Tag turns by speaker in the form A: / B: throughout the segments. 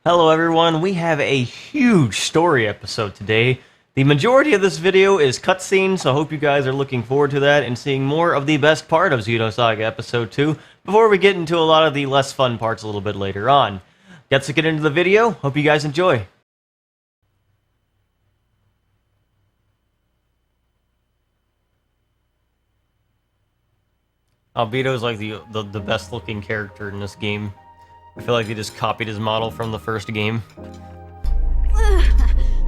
A: Hello everyone, we have a huge story episode today. The majority of this video is cutscenes, so I hope you guys are looking forward to that and seeing more of the best part of Xenosaga Episode 2 before we get into a lot of the less fun parts a little bit later on. Let's get into the video, hope you guys enjoy. Albedo's like the best looking character in this game. I feel like they just copied his model from the first game.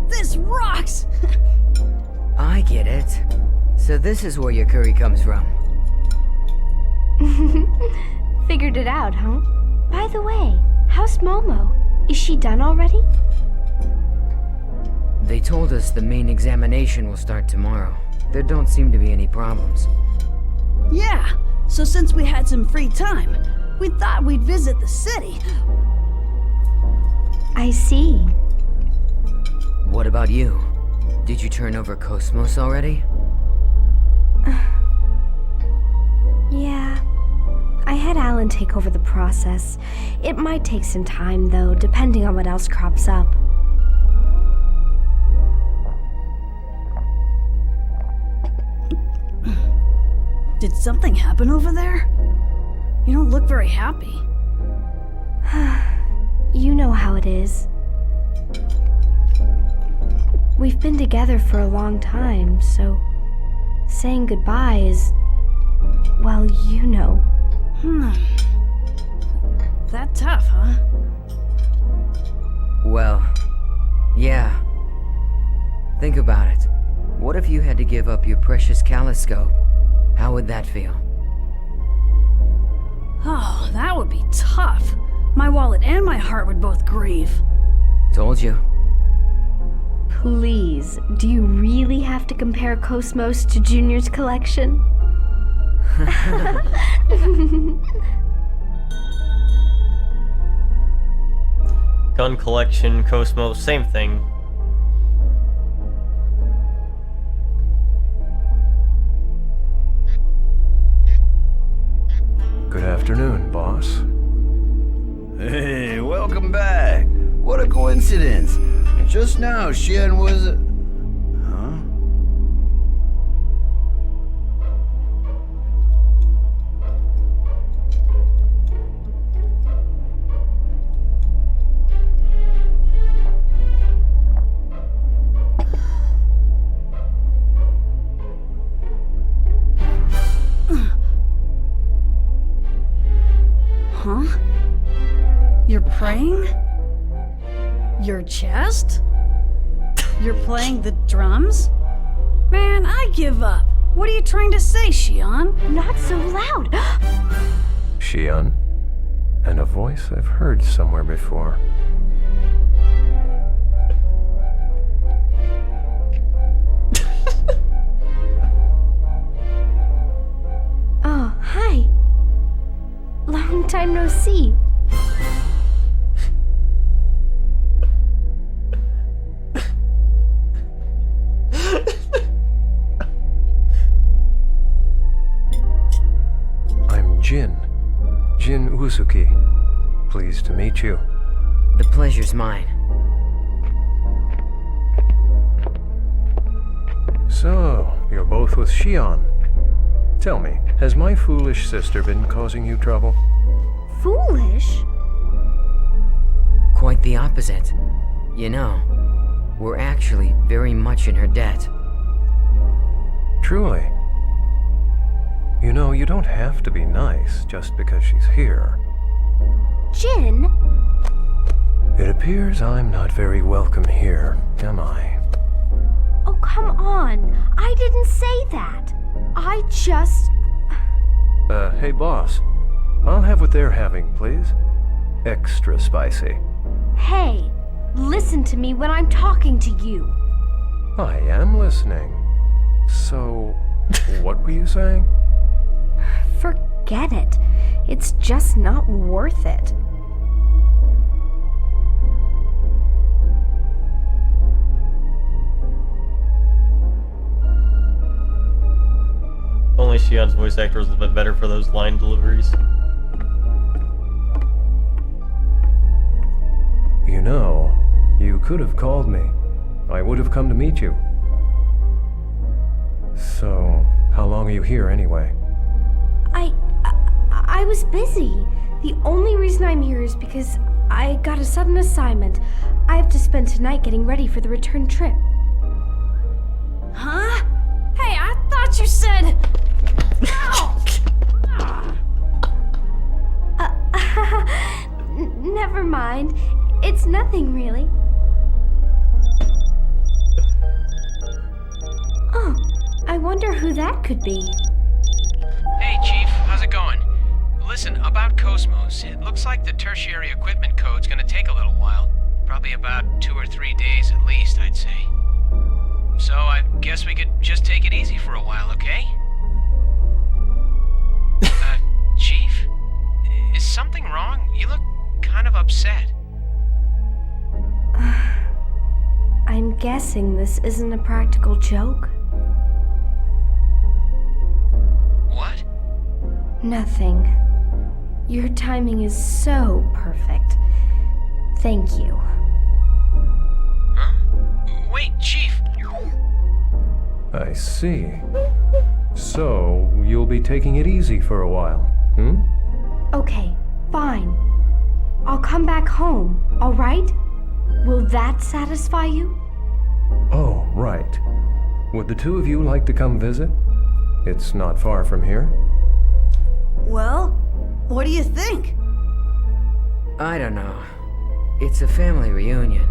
B: This rocks!
C: I get it. So this is where your curry comes from.
D: Figured it out, huh? By the way, how's Momo? Is she done already?
C: They told us the main examination will start tomorrow. There don't seem to be any problems.
B: Yeah, so since we had some free time, we thought we'd visit the city.
D: I see.
C: What about you? Did you turn over Cosmos already?
D: Yeah. I had Alan take over the process. It might take some time, though, depending on what else crops up.
B: Did something happen over there? You don't look very happy.
D: You know how it is. We've been together for a long time, so saying goodbye is, well, you know.
B: That tough, huh?
C: Well, yeah. Think about it. What if you had to give up your precious Calliscope? How would that feel?
B: Oh, that would be tough. My wallet and my heart would both grieve.
C: Told you.
D: Please, do you really have to compare Cosmos to Junior's collection?
A: Gun collection, Cosmos, same thing.
E: Good afternoon, boss.
F: Hey, welcome back. What a coincidence. Just now, Xian was... Huh?
B: Huh? You're praying? Your chest? You're playing the drums? Man, I give up. What are you trying to say, Xian?
D: Not so loud!
E: Xian. And a voice I've heard somewhere before.
D: Oh, hi. Long time no see.
E: I'm Jin Uzuki. Pleased to meet you.
C: The pleasure's mine.
E: So, you're both with Xian. Tell me, has my foolish sister been causing you trouble?
D: Foolish?
C: Quite the opposite. You know, we're actually very much in her debt.
E: Truly. You know, you don't have to be nice just because she's here.
D: Jin?
E: It appears I'm not very welcome here, am I?
D: Oh, come on. I didn't say that. I just...
E: Hey boss. I'll have what they're having, please. Extra spicy.
D: Hey, listen to me when I'm talking to you.
E: I am listening. So, what were you saying?
D: Forget it. It's just not worth it.
A: Only Xian's voice actor was a bit better for those line deliveries.
E: You know, you could have called me. I would have come to meet you. So, how long are you here anyway?
D: I was busy. The only reason I'm here is because I got a sudden assignment. I have to spend tonight getting ready for the return trip.
B: Huh? Hey, I thought you said. Ow!
D: Never mind. It's nothing really. Oh, I wonder who that could be.
G: Hey, Chief, how's it going? Listen, about Cosmos, it looks like the tertiary equipment code's gonna take a little while. Probably about 2 or 3 days at least, I'd say. So I guess we could just take it easy for a while, okay? Chief? Is something wrong? You look kind of upset.
D: I'm guessing this isn't a practical joke.
G: What?
D: Nothing. Your timing is so perfect. Thank you.
G: Huh? Wait, Chief.
E: I see. So, you'll be taking it easy for a while, hmm?
D: Okay, fine. I'll come back home, all right? Will that satisfy you?
E: Oh, right. Would the two of you like to come visit? It's not far from here.
B: Well, what do you think?
C: I don't know. It's a family reunion.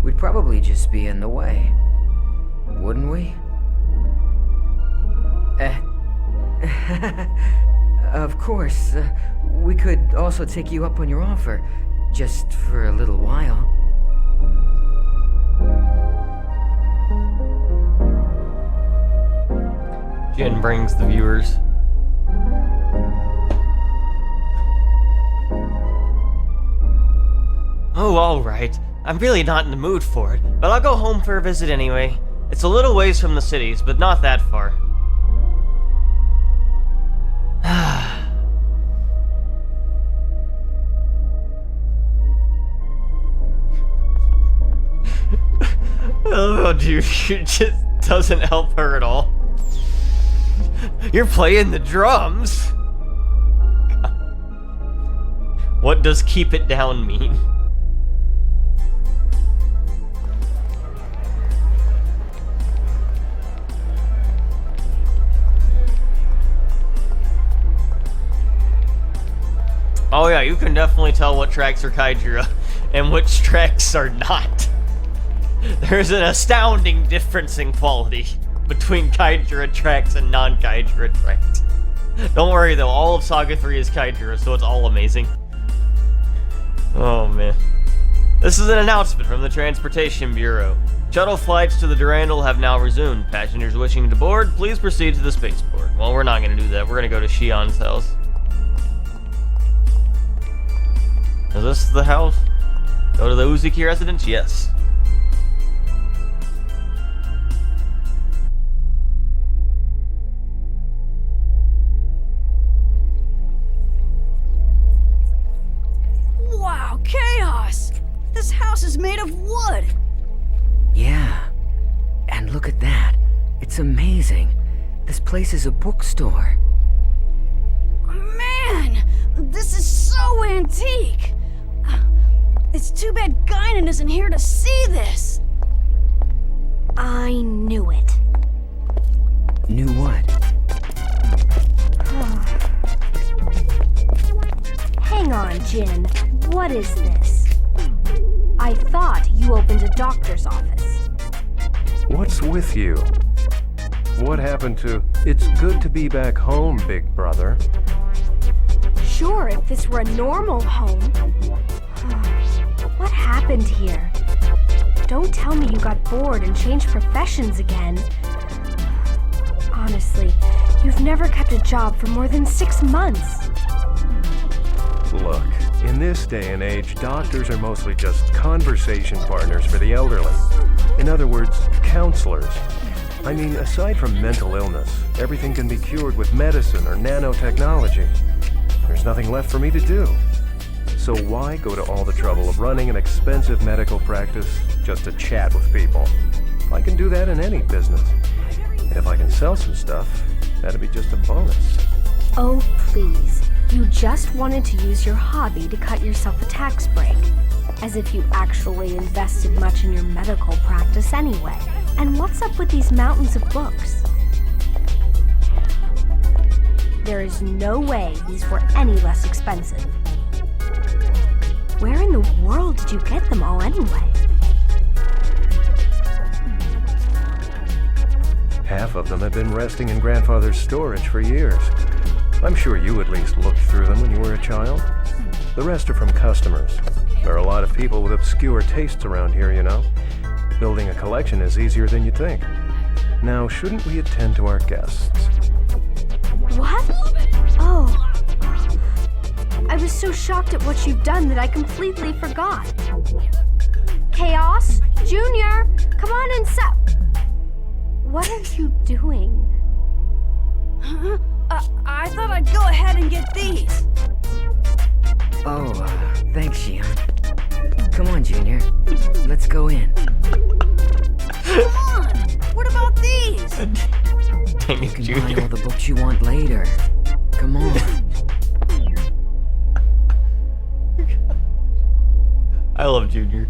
C: We'd probably just be in the way. Wouldn't we? Of course. We could also take you up on your offer. Just for a little while.
A: Jin brings the viewers. Oh, alright. I'm really not in the mood for it, but I'll go home for a visit anyway. It's a little ways from the cities, but not that far. Oh, dude, it just doesn't help her at all. You're playing the drums! What does keep it down mean? Oh yeah, you can definitely tell what tracks are Kaijira and which tracks are not. There's an astounding difference in quality between Kaijira tracks and non-Kaijira tracks. Don't worry though, all of Saga 3 is Kaijira, so it's all amazing. Oh man. This is an announcement from the Transportation Bureau. Shuttle flights to the Durandal have now resumed. Passengers wishing to board, please proceed to the spaceport. Well, we're not going to do that. We're going to go to Shion's house. Is this the house? Go to the Uzuki residence? Yes.
B: Wow, chaos! This house is made of wood!
C: Yeah. And look at that. It's amazing. This place is a bookstore.
B: Man! This is so antique! It's too bad Guinan isn't here to see this!
D: I knew it.
C: Knew what?
D: Hang on, Jin. What is this? I thought you opened a doctor's office.
E: What's with you? What happened to... It's good to be back home, big brother.
D: Sure, if this were a normal home. What happened here? Don't tell me you got bored and changed professions again. Honestly, you've never kept a job for more than 6 months.
E: Look, in this day and age, doctors are mostly just conversation partners for the elderly. In other words, counselors. I mean, aside from mental illness, everything can be cured with medicine or nanotechnology. There's nothing left for me to do. So why go to all the trouble of running an expensive medical practice just to chat with people? I can do that in any business. And if I can sell some stuff, that'd be just a bonus.
D: Oh, please. You just wanted to use your hobby to cut yourself a tax break. As if you actually invested much in your medical practice anyway. And what's up with these mountains of books? There is no way these were any less expensive. Where in the world did you get them all anyway?
E: Half of them have been resting in Grandfather's storage for years. I'm sure you at least looked through them when you were a child. The rest are from customers. There are a lot of people with obscure tastes around here, you know. Building a collection is easier than you think. Now, shouldn't we attend to our guests?
D: What? Oh. I was so shocked at what you've done that I completely forgot. Chaos? Junior, come on and what are you doing?
B: Huh? I thought I'd go ahead and get these.
C: Oh, thanks, Xian. Come on, Junior. Let's go in.
B: Come on! What about these?
A: Dang
C: You
A: it,
C: can
A: Junior.
C: buy all the books you want later. Come on.
A: I love Junior.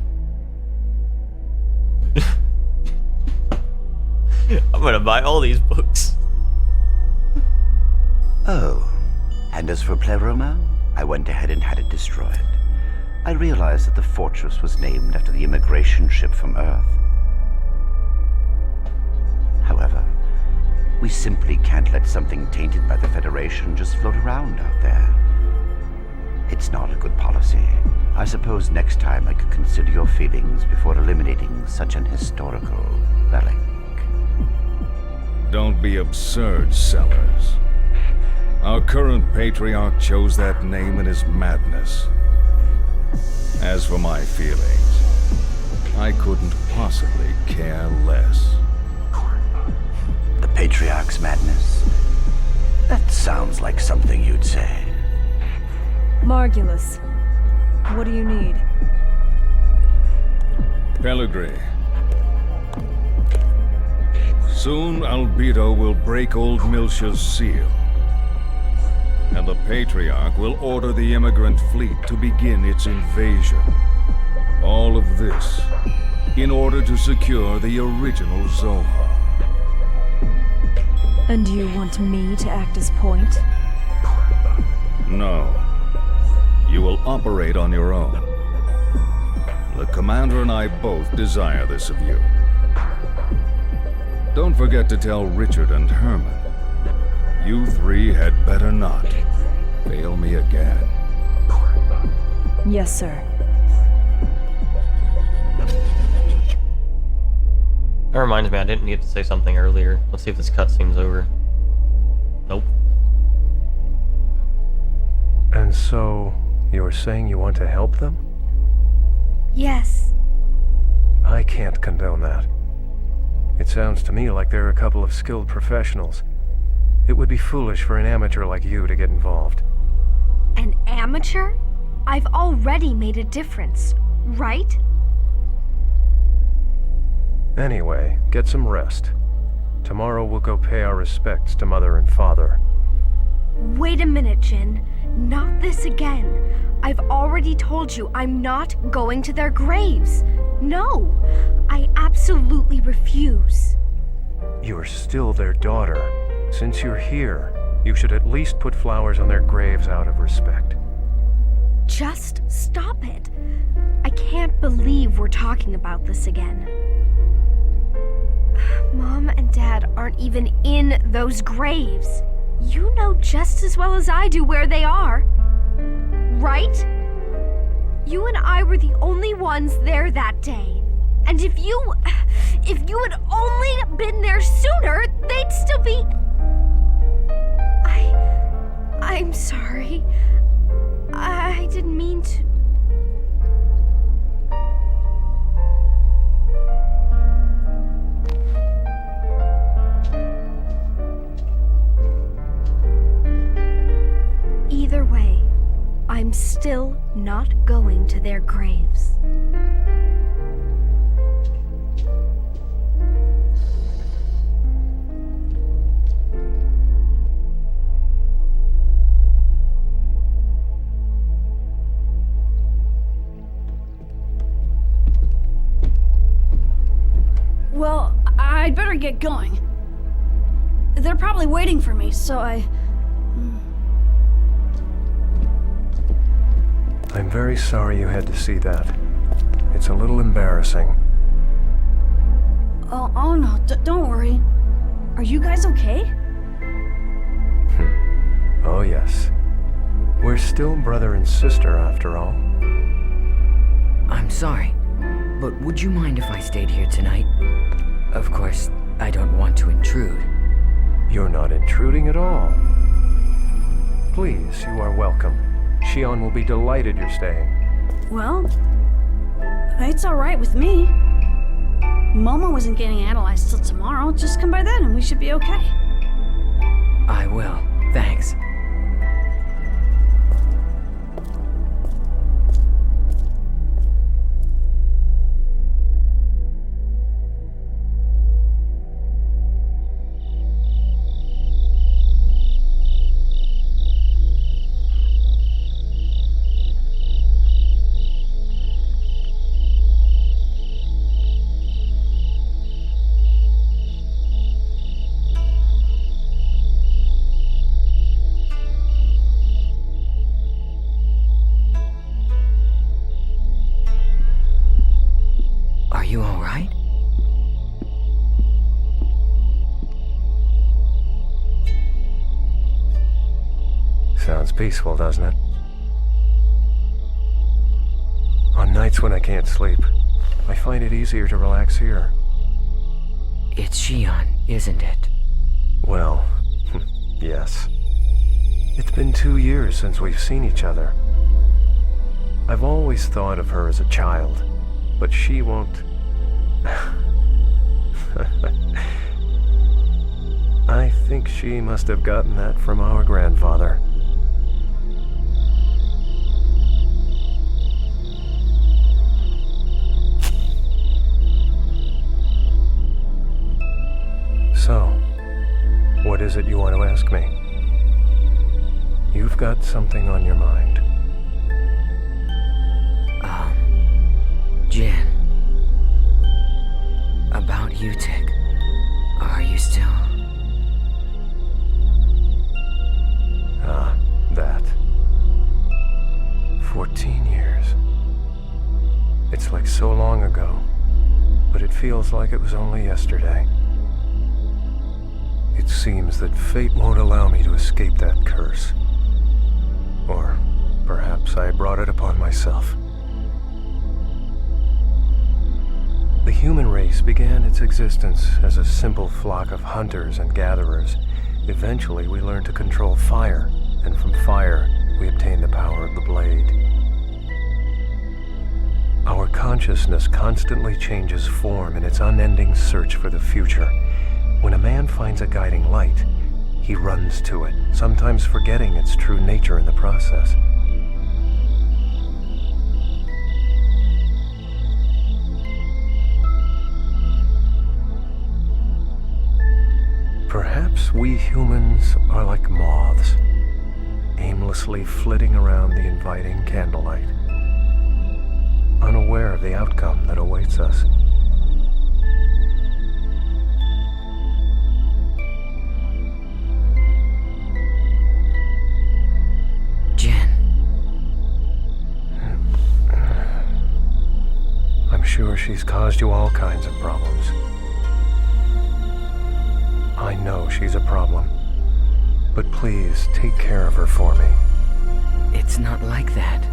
A: I'm gonna buy all these books.
H: Oh, and as for Pleroma, I went ahead and had it destroyed. I realized that the fortress was named after the immigration ship from Earth. However, we simply can't let something tainted by the Federation just float around out there. It's not a good policy. I suppose next time I could consider your feelings before eliminating such an historical relic.
I: Don't be absurd, Sellers. Our current patriarch chose that name in his madness. As for my feelings, I couldn't possibly care less.
H: The Patriarch's madness? That sounds like something you'd say.
J: Margulis, what do you need?
I: Pellegrini. Soon Albedo will break old Miltia's seal. And the Patriarch will order the immigrant fleet to begin its invasion. All of this in order to secure the original Zohar.
J: And do you want me to act as point?
I: No. You will operate on your own. The Commander and I both desire this of you. Don't forget to tell Richard and Herman. You three had better not fail me again.
J: Yes, sir.
A: That reminds me, I didn't need to say something earlier. Let's see if this cutscene's over. Nope.
E: And so, you're saying you want to help them?
D: Yes.
E: I can't condone that. It sounds to me like they're a couple of skilled professionals. It would be foolish for an amateur like you to get involved.
D: An amateur? I've already made a difference, right?
E: Anyway, get some rest. Tomorrow we'll go pay our respects to Mother and Father.
D: Wait a minute, Jin. Not this again. I've already told you I'm not going to their graves. No, I absolutely refuse.
E: You're still their daughter. Since you're here, you should at least put flowers on their graves out of respect.
D: Just stop it. I can't believe we're talking about this again. Mom and Dad aren't even in those graves. You know just as well as I do where they are. Right? You and I were the only ones there that day. And if you had only been there sooner, they'd still be... I'm sorry. I didn't mean to... Either way, I'm still not their graves.
B: Well, I'd better get going. They're probably waiting for me, so
E: I'm very sorry you had to see that. It's a little embarrassing.
B: Oh no, don't worry. Are you guys okay?
E: Oh yes. We're still brother and sister after all.
C: I'm sorry, but would you mind if I stayed here tonight? Of course, I don't want to intrude.
E: You're not intruding at all. Please, you are welcome. Shion will be delighted you're staying.
B: Well, it's alright with me. Momo wasn't getting analyzed till tomorrow. Just come by then and we should be okay.
C: I will, thanks. Are you all right?
E: Sounds peaceful, doesn't it? On nights when I can't sleep, I find it easier to relax here.
C: It's Shion, isn't it?
E: Well, yes. It's been 2 years since we've seen each other. I've always thought of her as a child, but she won't... I think she must have gotten that from our grandfather. So, what is it you want to ask me? You've got something on your mind.
C: Jin. About Utik. Are you still...
E: Ah, that. 14 years. It's like so long ago, but it feels like it was only yesterday. It seems that fate won't allow me to escape that curse. Or perhaps I brought it upon myself. The human race began its existence as a simple flock of hunters and gatherers. Eventually, we learned to control fire, and from fire, we obtained the power of the blade. Our consciousness constantly changes form in its unending search for the future. When a man finds a guiding light, he runs to it, sometimes forgetting its true nature in the process. Perhaps we humans are like moths, aimlessly flitting around the inviting candlelight, unaware of the outcome that awaits us.
C: Jin.
E: I'm sure she's caused you all kinds of problems. I know she's a problem, but please take care of her for me.
C: It's not like that.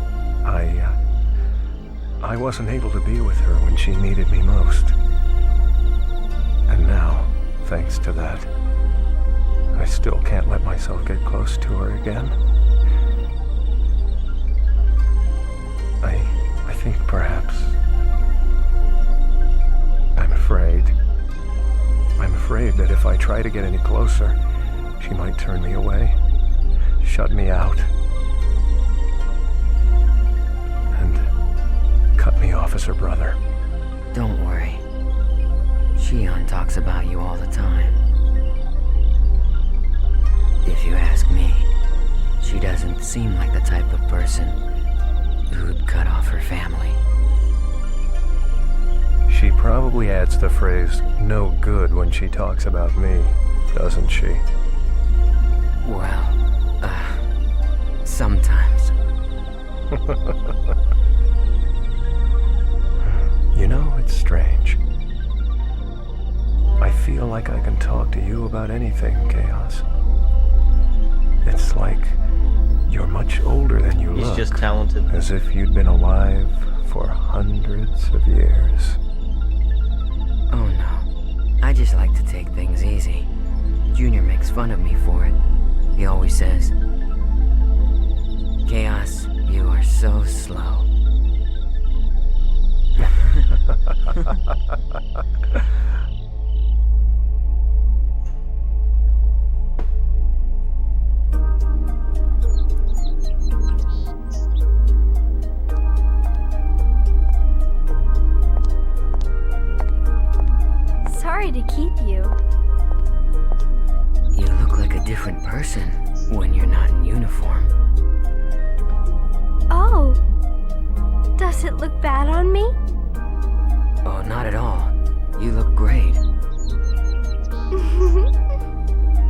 E: I wasn't able to be with her when she needed me most. And now, thanks to that, I still can't let myself get close to her again. I think perhaps... I'm afraid that if I try to get any closer, she might turn me away, shut me out. me, officer brother.
C: Don't worry. Shion talks about you all the time. If you ask me, she doesn't seem like the type of person who'd cut off her family.
E: She probably adds the phrase, no good, when she talks about me, doesn't she?
C: Well, sometimes.
E: You know, it's strange. I feel like I can talk to you about anything, Chaos. It's like you're much older than you look.
A: He's just talented.
E: As if you'd been alive for hundreds of years.
C: Oh no, I just like to take things easy. Junior makes fun of me for it. He always says, Chaos, you are so slow.
D: Sorry to keep you.
C: You look like a different person when you're not in uniform.
D: Oh. Does it look bad on me?
C: Oh, not at all. You look great.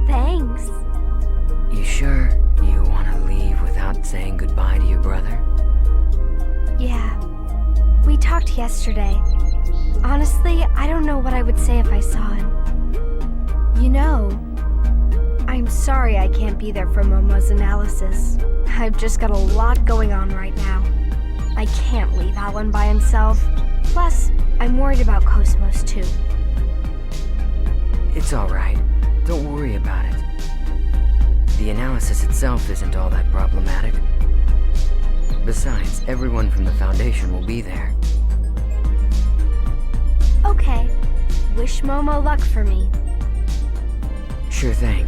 D: Thanks.
C: You sure you want to leave without saying goodbye to your brother?
D: Yeah. We talked yesterday. Honestly, I don't know what I would say if I saw him. You know, I'm sorry I can't be there for Momo's analysis. I've just got a lot going on right now. I can't leave Alan by himself. Plus, I'm worried about Cosmos too.
C: It's alright. Don't worry about it. The analysis itself isn't all that problematic. Besides, everyone from the Foundation will be there.
D: Okay. Wish Momo luck for me.
C: Sure thing.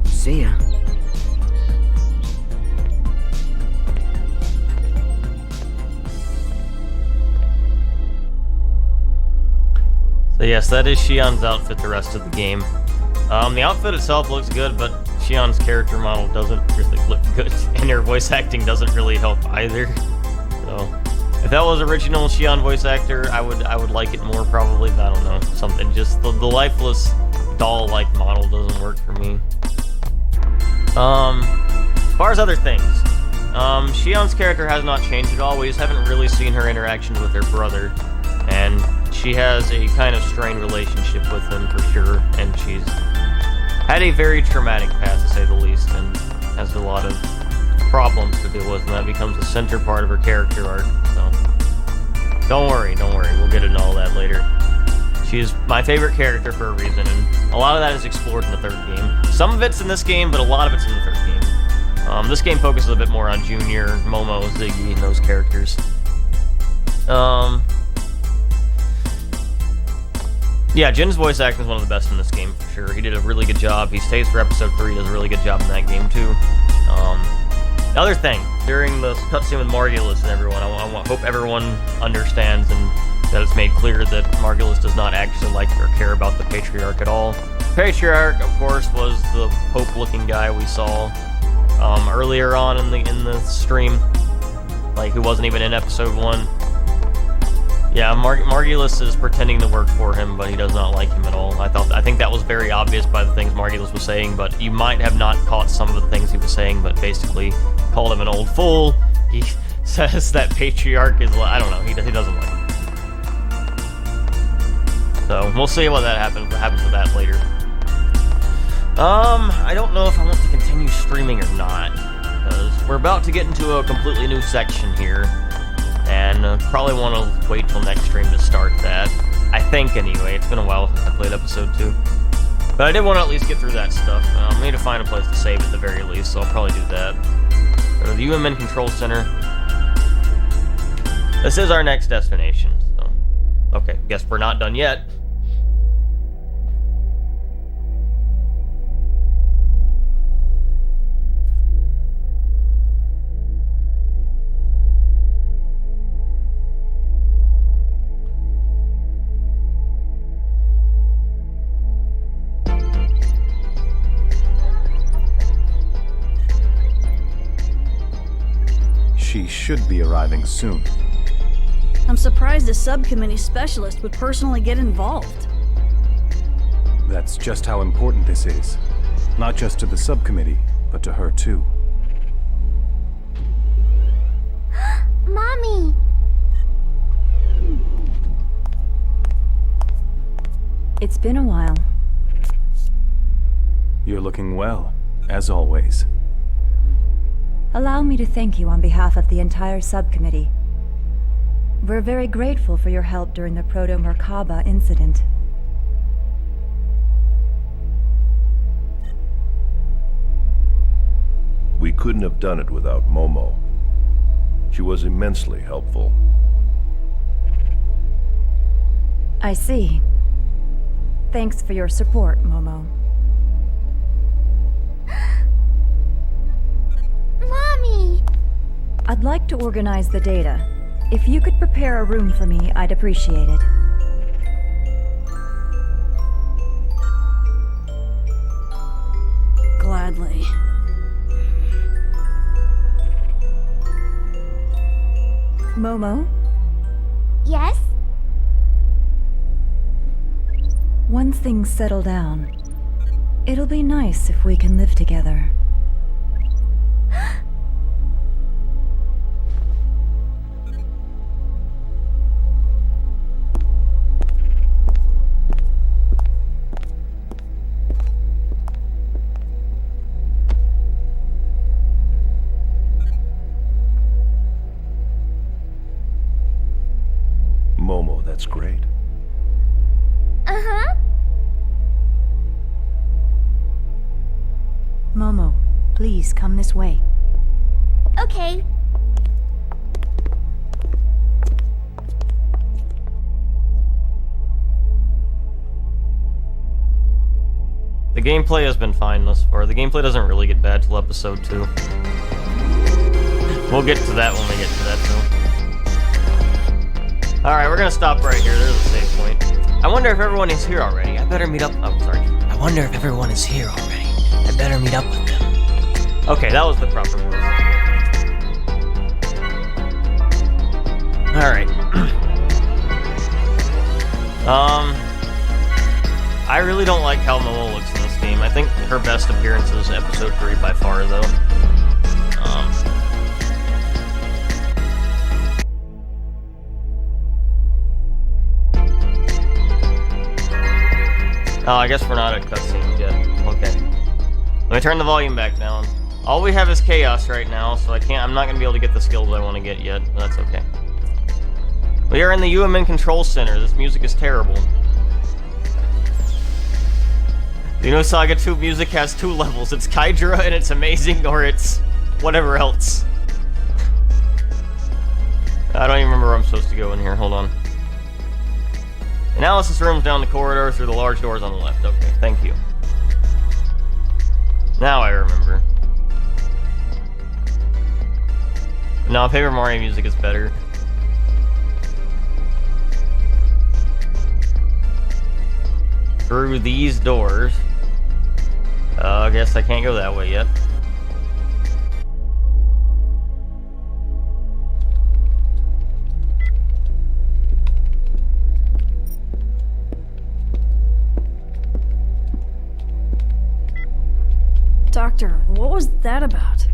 C: See ya.
A: So yes, that is Shion's outfit the rest of the game. The outfit itself looks good, but Shion's character model doesn't really look good, and her voice acting doesn't really help either. So, if that was original Shion voice actor, I would like it more probably, but I don't know. Something just, the lifeless doll-like model doesn't work for me. As far as other things, Shion's character has not changed at all. We just haven't really seen her interactions with her brother, and she has a kind of strained relationship with him for sure, and she's had a very traumatic past, to say the least, and has a lot of problems to deal with, and that becomes a center part of her character arc, so don't worry, we'll get into all that later. She's my favorite character for a reason, and a lot of that is explored in the third game. Some of it's in this game, but a lot of it's in the third game. This game focuses a bit more on Junior, Momo, Ziggy, and those characters. Yeah, Jin's voice acting is one of the best in this game, for sure. He did a really good job. He stays for episode 3, does a really good job in that game, too. The other thing, during the cutscene with Margulis and everyone, I hope everyone understands and that it's made clear that Margulis does not actually like or care about the Patriarch at all. Patriarch, of course, was the Pope-looking guy we saw earlier on in the stream, like who wasn't even in episode 1. Yeah, Margulis is pretending to work for him, but he does not like him at all. I think that was very obvious by the things Margulis was saying, but you might have not caught some of the things he was saying, but basically called him an old fool. He says that Patriarch is, I don't know, he doesn't like him. So, we'll see what happens with that later. I don't know if I want to continue streaming or not, because we're about to get into a completely new section here. And probably want to wait till next stream to start that. I think, anyway. It's been a while since I played episode 2. But I did want to at least get through that stuff. I need to find a place to save at the very least, so I'll probably do that. Go to the UMN Control Center. This is our next destination, so... Okay, guess we're not done yet.
K: should be arriving soon.
B: I'm surprised a subcommittee specialist would personally get involved.
K: That's just how important this is. Not just to the subcommittee, but to her too.
D: Mommy!
J: It's been a while.
K: You're looking well, as always.
J: Allow me to thank you on behalf of the entire subcommittee. We're very grateful for your help during the Proto-Merkaba incident.
L: We couldn't have done it without Momo. She was immensely helpful.
J: I see. Thanks for your support, Momo.
D: Mommy!
J: I'd like to organize the data. If you could prepare a room for me, I'd appreciate it.
B: Gladly.
J: Momo,
D: Yes?
J: once things settle down, it'll be nice if we can live together.
L: Momo, that's great.
D: Uh-huh.
J: Momo, please come this way.
D: Okay.
A: The gameplay has been fine thus far. The gameplay doesn't really get bad till episode 2. We'll get to that when we get to that, though. Alright, we're gonna stop right here. There's a save point. I wonder if everyone is here already. I better meet up. Oh, sorry. I wonder if everyone is here already. I better meet up with them. Okay, that was the proper voice. Alright. I really don't like how Momo looks in this game. I think her best appearance is episode 3 by far, though. Oh, I guess we're not at cutscenes yet. Okay. Let me turn the volume back down. All we have is chaos right now, so I'm not gonna be able to get the skills I want to get yet, but that's okay. We are in the UMN Control Center. This music is terrible. The Xenosaga 2 music has 2 levels. It's Kaidra and it's amazing, or it's whatever else. I don't even remember where I'm supposed to go in here. Hold on. Analysis room's down the corridor through the large doors on the left. Okay, thank you. Now I remember. No, Paper Mario music is better. Through these doors. I guess I can't go that way yet.
B: Doctor, what was that about?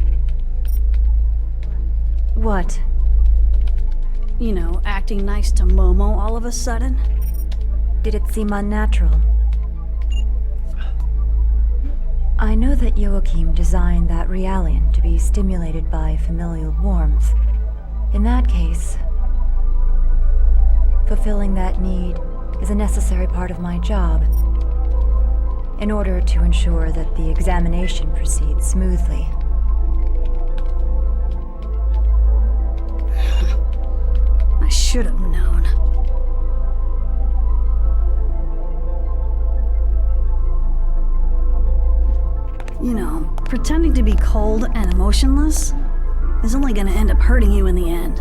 J: What?
B: You know, acting nice to Momo all of a sudden?
J: Did it seem unnatural? I know that Joachim designed that Realian to be stimulated by familial warmth. In that case, fulfilling that need is a necessary part of my job, in order to ensure that the examination proceeds smoothly.
B: I should have known. You know, pretending to be cold and emotionless is only gonna end up hurting you in the end.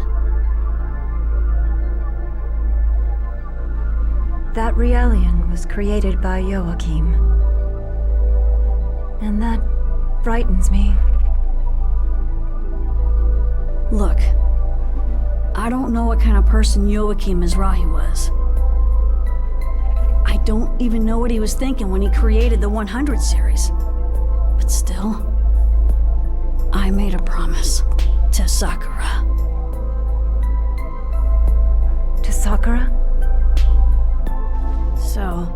J: That Realian was created by Joachim. And that frightens me.
B: Look, I don't know what kind of person Joachim Mizrahi was. I don't even know what he was thinking when he created the 100 series. But still, I made a promise to Sakura.
J: To Sakura?
B: So,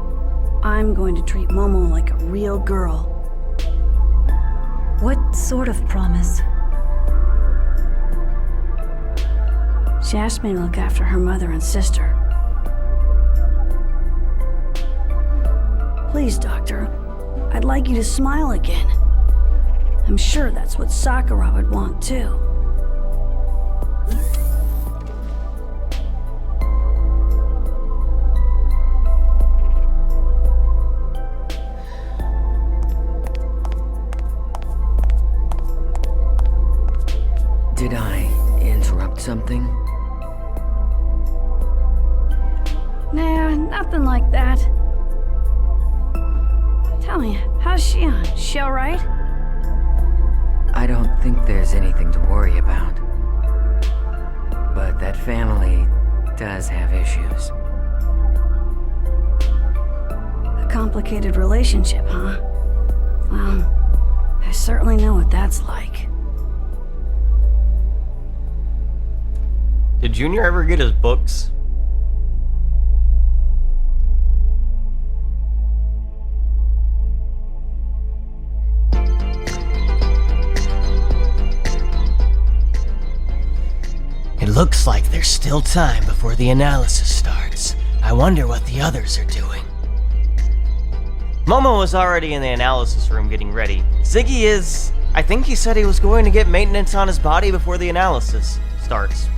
B: I'm going to treat Momo like a real girl.
J: What sort of promise?
B: She asked me to look after her mother and sister. Please, Doctor, I'd like you to smile again. I'm sure that's what Sakura would want too.
C: Did I interrupt something?
B: Nah, nothing like that. Tell me, how's Shion? She alright?
C: I don't think there's anything to worry about. But that family does have issues.
B: A complicated relationship, huh? Well, I certainly know what that's like.
A: Did Junior ever get his books? It looks like there's still time before the analysis starts. I wonder what the others are doing. Momo was already in the analysis room getting ready. Ziggy is... I think he said he was going to get maintenance on his body before the analysis starts.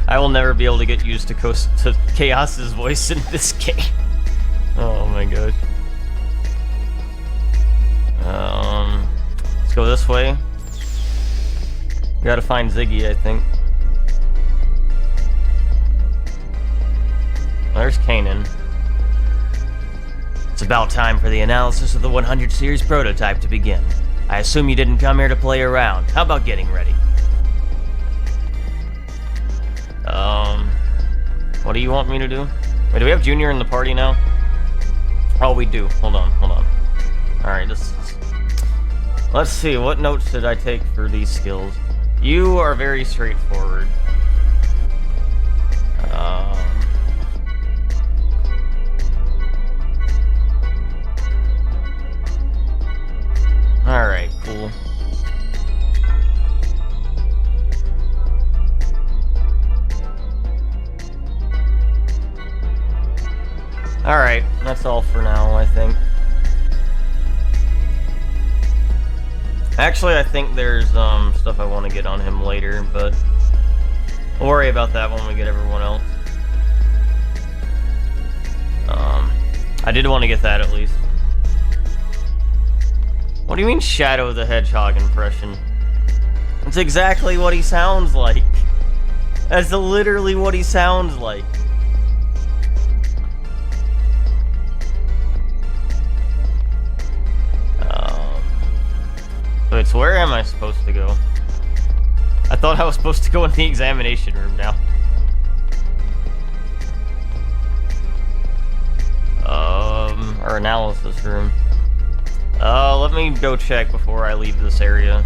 A: I will never be able to get used to Chaos's voice in this game. Oh my god. Let's go this way. Gotta find Ziggy, I think. There's Kanan. It's about time for the analysis of the 100 series prototype to begin. I assume you didn't come here to play around. How about getting ready? What do you want me to do? Wait, do we have Junior in the party now? Oh, we do. Hold on. Alright, let's see, what notes did I take for these skills? You are very straightforward. Alright, cool. Alright, that's all for now, I think. Actually, I think there's stuff I want to get on him later, but we'll worry about that when we get everyone else. I did want to get that at least. What do you mean Shadow the Hedgehog impression? That's exactly what he sounds like. That's literally what he sounds like. Wait, so where am I supposed to go? I thought I was supposed to go in the examination room now. Or analysis room. Let me go check before I leave this area.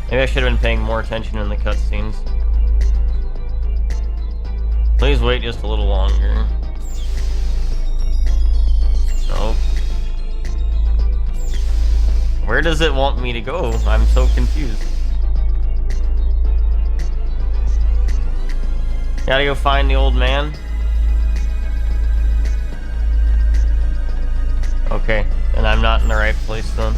A: Maybe I should have been paying more attention in the cutscenes. Please wait just a little longer. Nope. Where does it want me to go? I'm so confused. Gotta go find the old man? Okay, and I'm not in the right place then.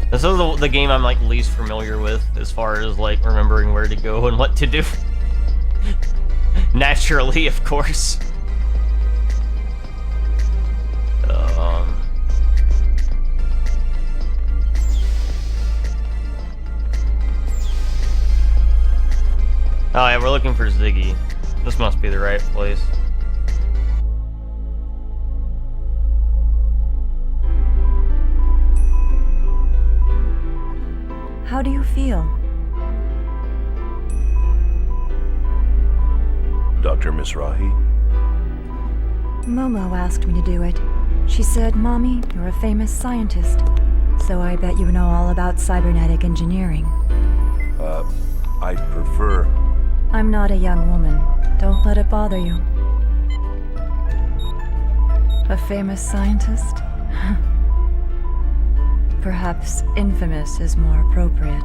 A: This is the game I'm like least familiar with as far as like remembering where to go and what to do. Naturally, of course. Oh yeah, we're looking for Ziggy. This must be the right place.
J: How do you feel?
L: Dr. Mizrahi?
J: Momo asked me to do it. She said, Mommy, you're a famous scientist, so I bet you know all about cybernetic engineering.
L: I'd prefer...
J: I'm not a young woman. Don't let it bother you. A famous scientist? Perhaps infamous is more appropriate.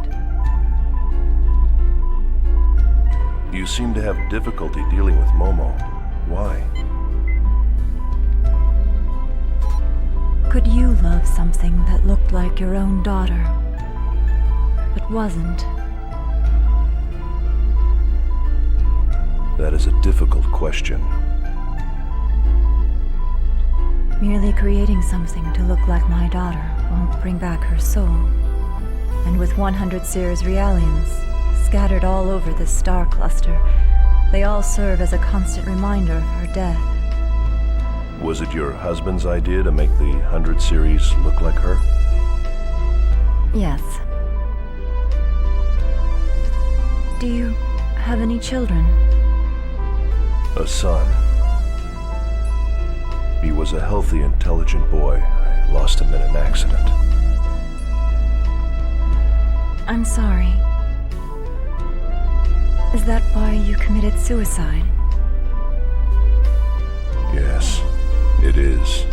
L: You seem to have difficulty dealing with Momo. Why?
J: Could you love something that looked like your own daughter, but wasn't?
L: That is a difficult question.
J: Merely creating something to look like my daughter won't bring back her soul. And with 100 Sears Realians scattered all over this star cluster, they all serve as a constant reminder of her death.
L: Was it your husband's idea to make the 100 series look like her?
J: Yes. Do you have any children?
L: A son. He was a healthy, intelligent boy. I lost him in an accident.
J: I'm sorry. Is that why you committed suicide?
L: Yes, it is.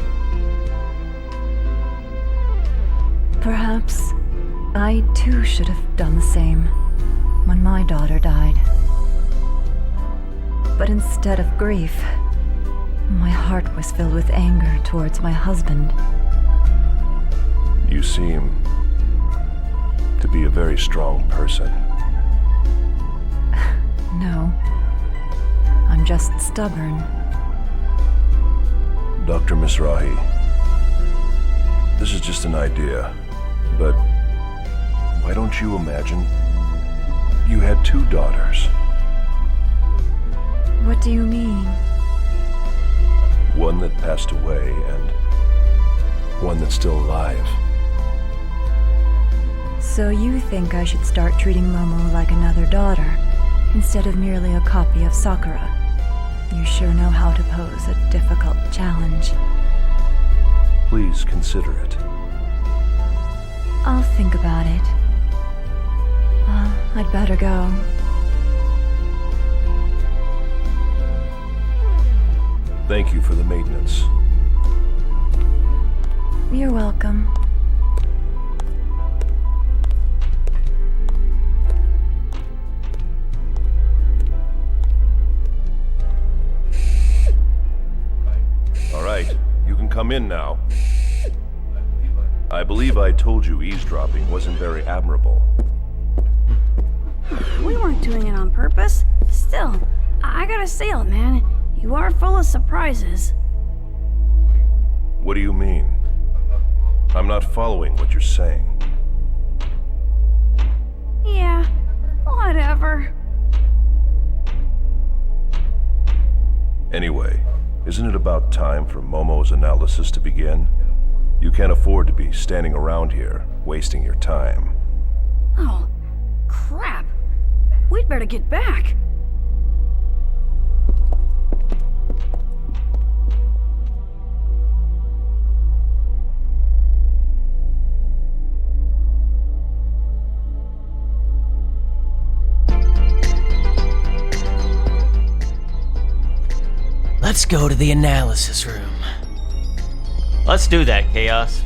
J: Perhaps I too should have done the same when my daughter died. But instead of grief, my heart was filled with anger towards my husband.
L: You seem to be a very strong person.
J: No, I'm just stubborn.
L: Dr. Mizrahi, this is just an idea, but why don't you imagine you had 2 daughters?
J: What do you mean?
L: One that passed away and one that's still alive.
J: So you think I should start treating Momo like another daughter, instead of merely a copy of Sakura? You sure know how to pose a difficult challenge.
L: Please consider it.
J: I'll think about it. Well, I'd better go.
L: Thank you for the maintenance.
J: You're welcome.
L: All right, you can come in now. I believe I told you eavesdropping wasn't very admirable.
B: We weren't doing it on purpose. Still, I gotta say it, man. You are full of surprises.
L: What do you mean? I'm not following what you're saying.
B: Yeah, whatever.
L: Anyway, isn't it about time for Momo's analysis to begin? You can't afford to be standing around here, wasting your time.
B: Oh, crap. We'd better get back.
A: Let's go to the analysis room. Let's do that, Chaos.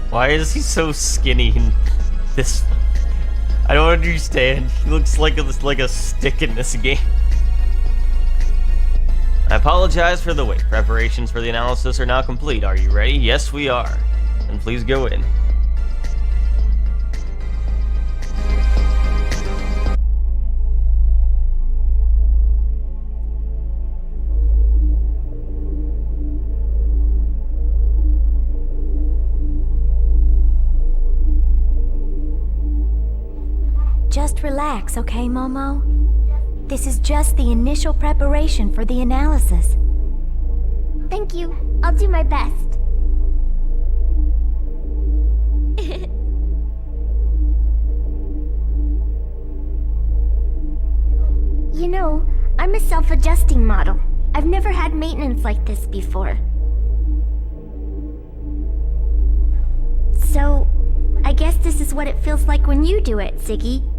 A: Why is he so skinny in this? I don't understand. He looks like a stick in this game. I apologize for the wait. Preparations for the analysis are now complete. Are you ready? Yes, we are. Then please go in.
M: Just Just relax, okay, Momo? This is just the initial preparation for the analysis.
N: Thank you. I'll do my best. You know, I'm a self-adjusting model. I've never had maintenance like this before. So, I guess this is what it feels like when you do it, Ziggy.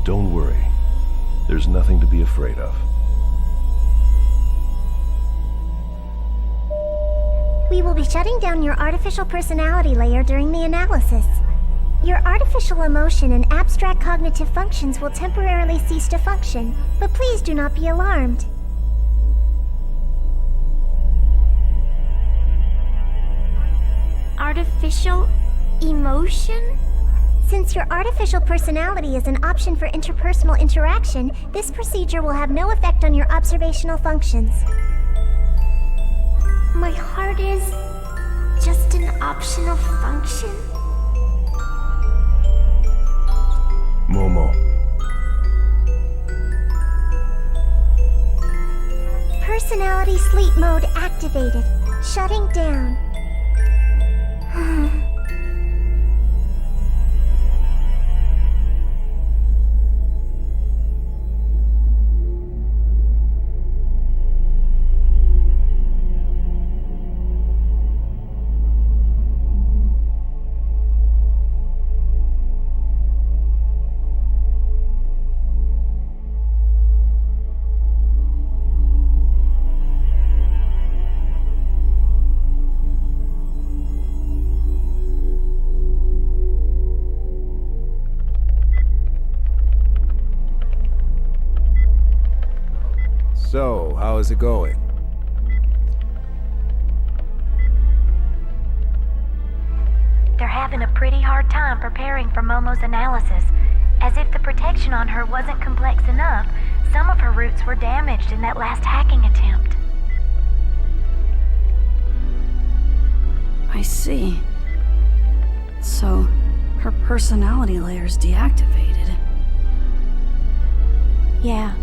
L: Don't worry. There's nothing to be afraid of.
N: We will be shutting down your artificial personality layer during the analysis. Your artificial emotion and abstract cognitive functions will temporarily cease to function, but please do not be alarmed. Artificial emotion? Since your artificial personality is an option for interpersonal interaction, this procedure will have no effect on your observational functions. My heart is just an optional function?
L: Momo.
N: Personality sleep mode activated. Shutting down.
K: So, how is it going?
M: They're having a pretty hard time preparing for Momo's analysis. As if the protection on her wasn't complex enough, some of her roots were damaged in that last hacking attempt.
B: I see. So, her personality layer's deactivated.
M: Yeah.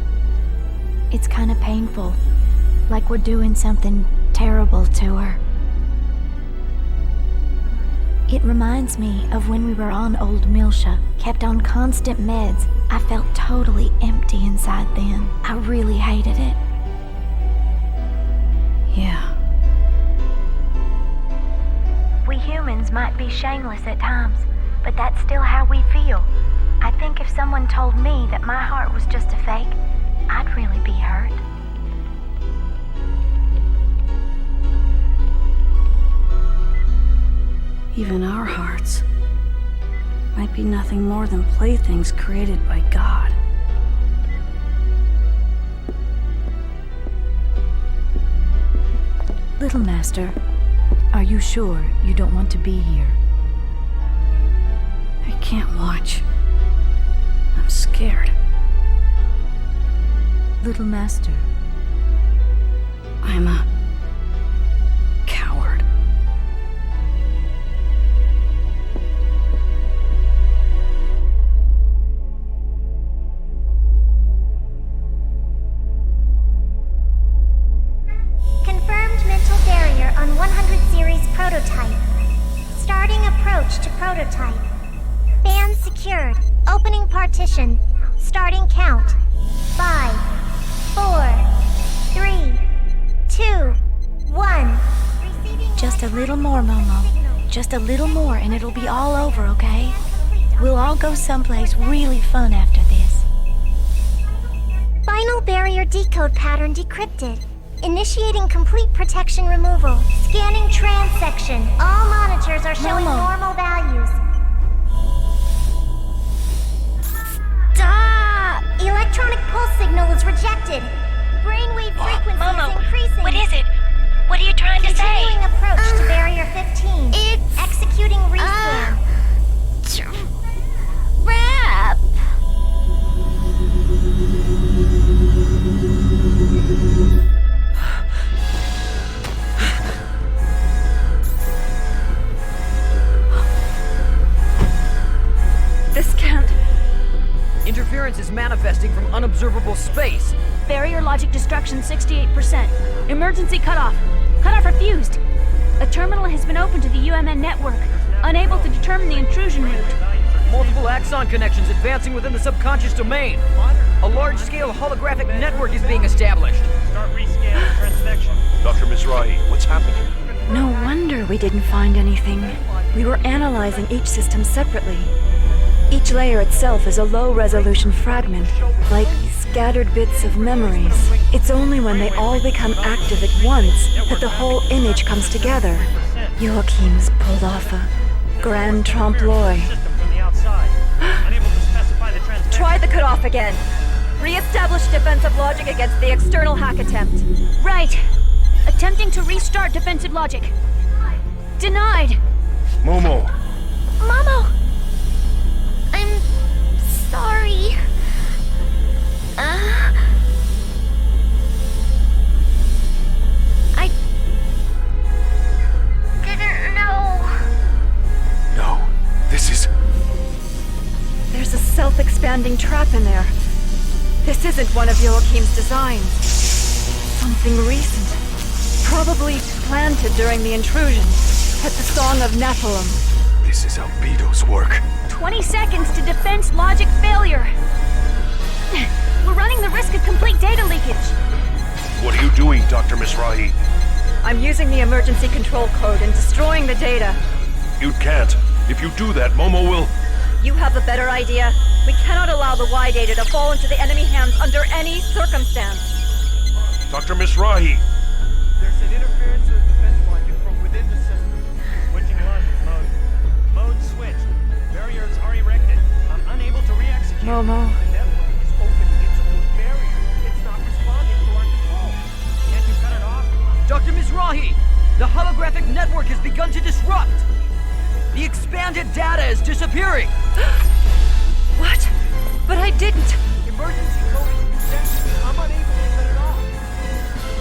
M: It's kind of painful. Like we're doing something terrible to her. It reminds me of when we were on Old Milsha, kept on constant meds. I felt totally empty inside then. I really hated it.
B: Yeah.
M: We humans might be shameless at times, but that's still how we feel. I think if someone told me that my heart was just a fake, I'd really be hurt.
B: Even our hearts might be nothing more than playthings created by God.
J: Little Master, are you sure you don't want to be here?
B: I can't watch. I'm scared.
J: Little Master.
B: I'm a coward.
N: Confirmed mental barrier on 100 series prototype. Starting approach to prototype. Ban secured. Opening partition. Starting count. 5, 4, 3, 2, 1.
M: Just a little more, Momo. Just a little more and it'll be all over, okay? We'll all go someplace really fun after this.
N: Final barrier decode pattern decrypted. Initiating complete protection removal. Scanning transection. All monitors are showing
M: Momo.
N: normal values. Stop! Electronic pulse signal is rejected. Brainwave frequency
M: Momo,
N: is increasing.
M: what is it? What are you trying to say?
N: Continuing approach to barrier 15. Executing reset.
C: manifesting from unobservable space.
O: Barrier logic destruction 68%. Emergency cutoff. Cutoff refused. A terminal has been opened to the UMN network. Unable to determine the intrusion route.
C: Multiple axon connections advancing within the subconscious domain. A large-scale holographic network is being established.
P: Start rescanning transvection.
L: Dr. Mizrahi, what's happening?
J: No wonder we didn't find anything. We were analyzing each system separately. Each layer itself is a low-resolution fragment, like scattered bits of memories. It's only when they all become active at once that the whole image comes together. Joachim's pulled off a grand trompe-l'oeil.
O: Try the cutoff again. Re-establish defensive logic against the external hack attempt. Right. Attempting to restart defensive logic. Denied.
L: Momo!
N: Momo! I'm sorry. I didn't know.
K: No, this is...
J: There's a self-expanding trap in there. This isn't one of Joachim's designs. Something recent. Probably planted during the intrusion. At the Song of Nephilim.
K: This is Albedo's work.
O: 20 seconds to defense logic failure. We're running the risk of complete data leakage.
L: What are you doing, Dr. Mizrahi?
J: I'm using the emergency control code and destroying the data.
L: You can't. If you do that, Momo will...
J: You have a better idea. We cannot allow the Y data to fall into the enemy hands under any circumstance.
L: Dr. Mizrahi!
P: There's an interference with defense logic from within the system. Switching logic mode. Mode switched. Barriers are erected. I'm unable to re-execute.
J: Momo.
P: The network is opening its own barrier. It's not responding to our control. Can't you cut it off?
C: Dr. Mizrahi, the holographic network has begun to disrupt. The expanded data is disappearing.
J: What? But I didn't.
P: Emergency code is reset. I'm unable to cut it off.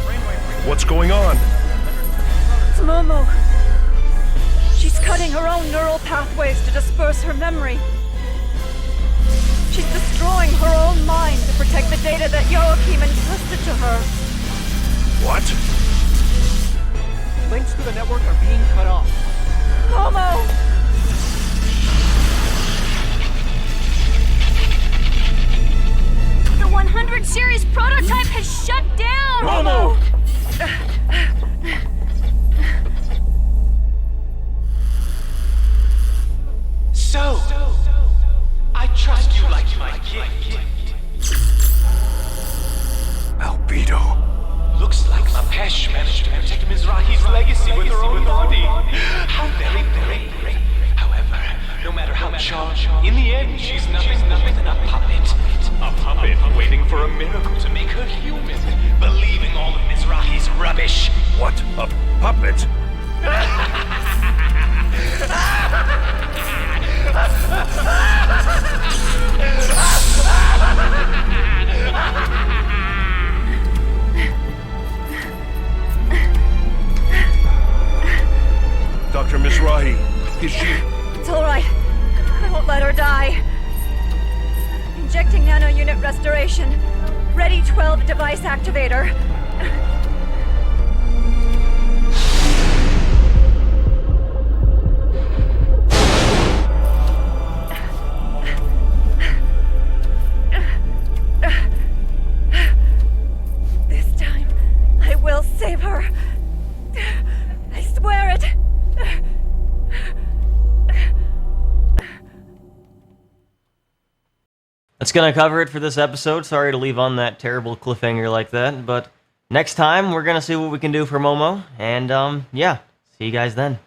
P: Brainwave.
L: What's going on?
J: It's Momo. She's cutting her own neural pathways to disperse her memory. She's destroying her own mind to protect the data that Joachim entrusted to her.
L: What?
P: Links to the network are being cut off.
J: Momo!
O: The 100 series prototype has shut down!
L: Momo!
Q: So, I trust you like my kid.
L: Albedo.
Q: Looks like Mapesh managed to protect Mizrahi's legacy with her own body. How very great. However, no matter how charged, in the end, she's nothing more than a puppet. A puppet waiting for a miracle to make her human, believing all of Mizrahi's rubbish.
L: What? A puppet? Dr. Mizrahi, is she...
J: It's all right. I won't let her die. Injecting nano-unit restoration. Ready 12 device activator. This time, I will save her. I swear it.
A: That's gonna cover it for this episode. Sorry to leave on that terrible cliffhanger like that, but next time we're gonna see what we can do for Momo, and yeah, see you guys then.